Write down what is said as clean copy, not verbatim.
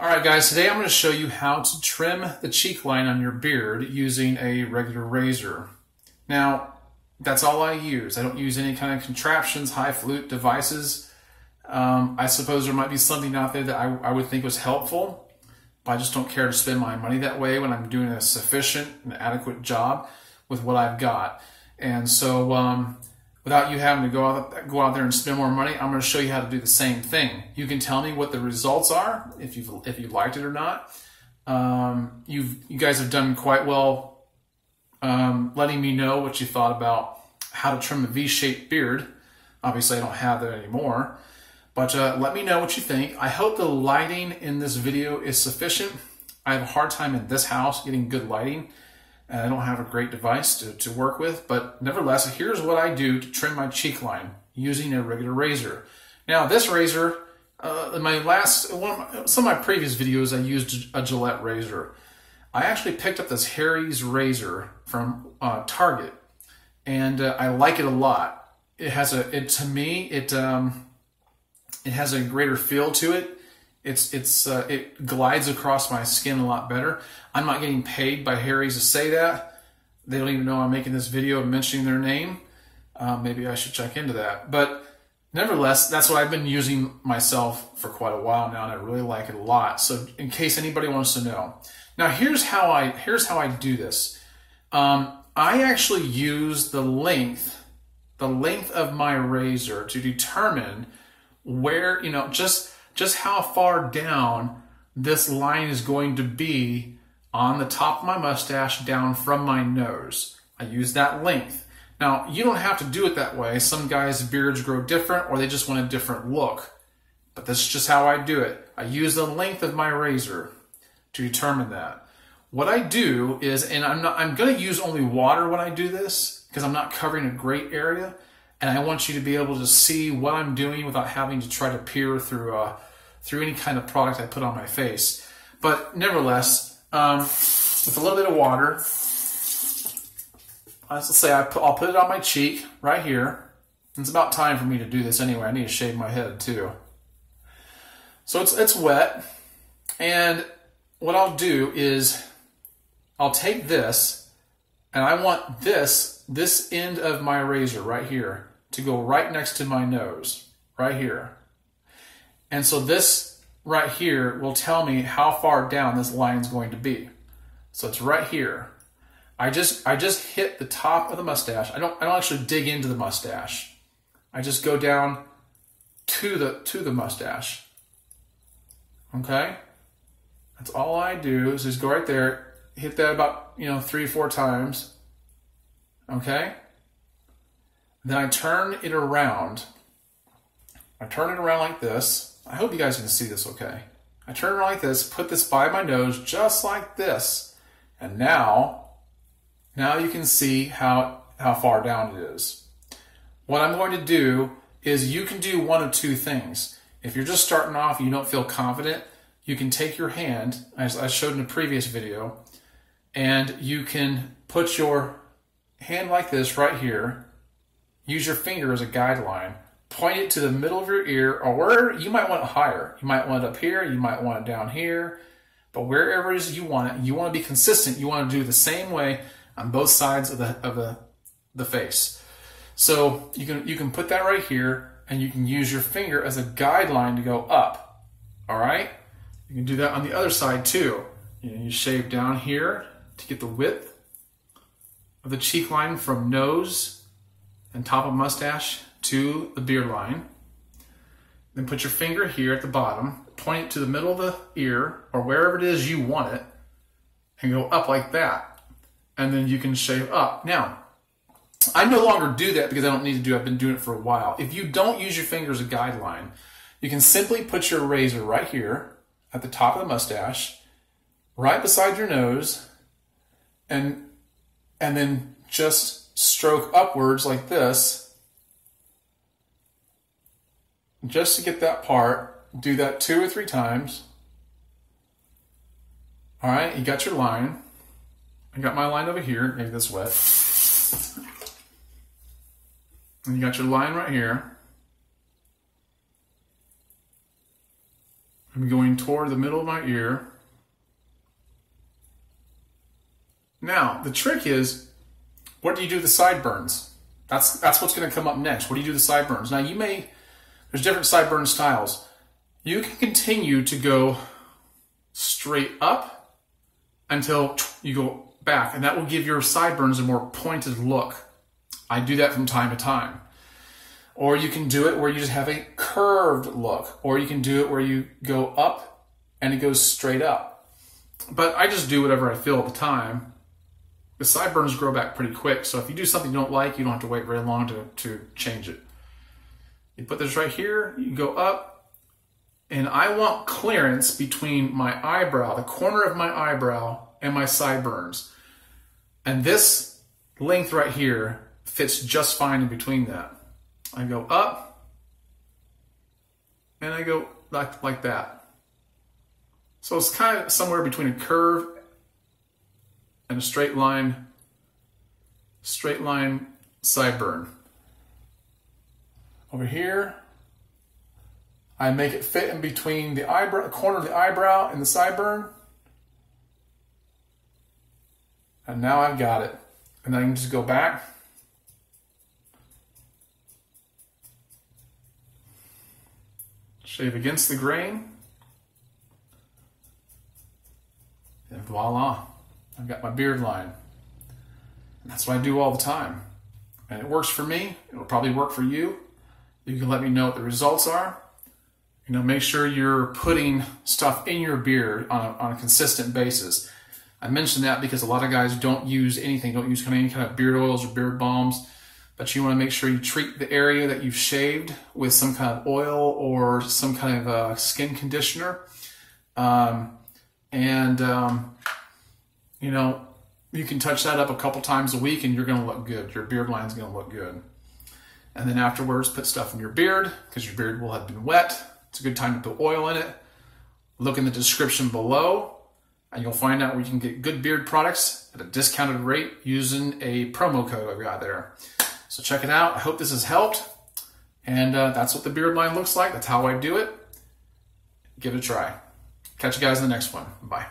Alright guys, today I'm going to show you how to trim the cheek line on your beard using a regular razor. Now, that's all I use. I don't use any kind of contraptions, highfalutin devices. I suppose there might be something out there that I would think was helpful, but I just don't care to spend my money that way when I'm doing a sufficient and adequate job with what I've got. And so, without you having to go out there and spend more money, I'm going to show you how to do the same thing. You can tell me what the results are, if you liked it or not. You guys have done quite well letting me know what you thought about how to trim a V-shaped beard. Obviously, I don't have that anymore. But let me know what you think. I hope the lighting in this video is sufficient. I have a hard time in this house getting good lighting. And I don't have a great device to work with, but nevertheless, here's what I do to trim my cheek line using a regular razor. Now, this razor, in some of my previous videos, I used a Gillette razor. I actually picked up this Harry's razor from Target, and I like it a lot. It has to me, it has a greater feel to it. It glides across my skin a lot better. I'm not getting paid by Harry's to say that. They don't even know I'm making this video and mentioning their name. Maybe I should check into that. But nevertheless, that's what I've been using myself for quite a while now, and I really like it a lot. So in case anybody wants to know. Now here's how I do this. I actually use the length of my razor to determine where, just how far down this line is going to be on the top of my mustache down from my nose. I use that length. Now, you don't have to do it that way. Some guys' beards grow different or they just want a different look. But this is just how I do it. I use the length of my razor to determine that. What I do is, and I'm going to use only water when I do this because I'm not covering a great area, and I want you to be able to see what I'm doing without having to try to peer through any kind of product I put on my face. But nevertheless, with a little bit of water, let's say I'll put it on my cheek right here. It's about time for me to do this anyway. I need to shave my head too. So it's wet, and what I'll do is I'll take this, and I want this end of my razor right here to go right next to my nose, right here. And so this right here will tell me how far down this line is going to be. So it's right here. I just hit the top of the mustache. I don't actually dig into the mustache. I just go down to the mustache. Okay? That's all I do is just go right there, hit that about 3 or 4 times. Okay? Then I turn it around. I turn it around like this. I hope you guys can see this okay. I turn it around like this, put this by my nose just like this. And now you can see how far down it is. What I'm going to do is you can do one of two things. If you're just starting off and you don't feel confident, you can take your hand, as I showed in a previous video, and you can put your hand like this right here. Use your finger as a guideline. Point it to the middle of your ear, or wherever you might want it higher. You might want it up here, you might want it down here, but wherever it is you want it, you want to be consistent. You want to do the same way on both sides of the face. So you can put that right here, and you can use your finger as a guideline to go up. All right? You can do that on the other side too. You shave down here to get the width of the cheek line from nose and top of mustache to the beard line. Then put your finger here at the bottom, point it to the middle of the ear or wherever it is you want it, and go up like that. And then you can shave up. Now, I no longer do that because I don't need to do it. I've been doing it for a while. If you don't use your finger as a guideline, you can simply put your razor right here at the top of the mustache, right beside your nose, and then just stroke upwards like this, just to get that part. Do that 2 or 3 times. All right, you got your line. I got my line over here. Maybe that's wet. And you got your line right here. I'm going toward the middle of my ear. Now, the trick is, what do you do with the sideburns? That's what's going to come up next. What do you do with the sideburns? Now, there's different sideburn styles. You can continue to go straight up until you go back, and that will give your sideburns a more pointed look. I do that from time to time. Or you can do it where you just have a curved look, or you can do it where you go up and it goes straight up. But I just do whatever I feel at the time. The sideburns grow back pretty quick, so if you do something you don't like, you don't have to wait very long to change it. You put this right here, you go up, and I want clearance between my eyebrow, the corner of my eyebrow, and my sideburns. And this length right here fits just fine in between that. I go up, and I go like that. So it's kind of somewhere between a curve and a straight line sideburn. Over here, I make it fit in between the corner of the eyebrow and the sideburn. And now I've got it. And then I can just go back. Shave against the grain. And voila, I've got my beard line. And that's what I do all the time. And it works for me. It'll probably work for you. You can let me know what the results are. Make sure you're putting stuff in your beard on a consistent basis. I mention that because a lot of guys don't use anything, don't use any kind of beard oils or beard balms, but you want to make sure you treat the area that you've shaved with some kind of oil or some kind of skin conditioner. You can touch that up a couple times a week and you're going to look good. Your beard line's going to look good. And then afterwards, put stuff in your beard because your beard will have been wet. It's a good time to put oil in it. Look in the description below and you'll find out where you can get good beard products at a discounted rate using a promo code I've got there. So check it out. I hope this has helped. And that's what the beard line looks like. That's how I do it. Give it a try. Catch you guys in the next one. Bye.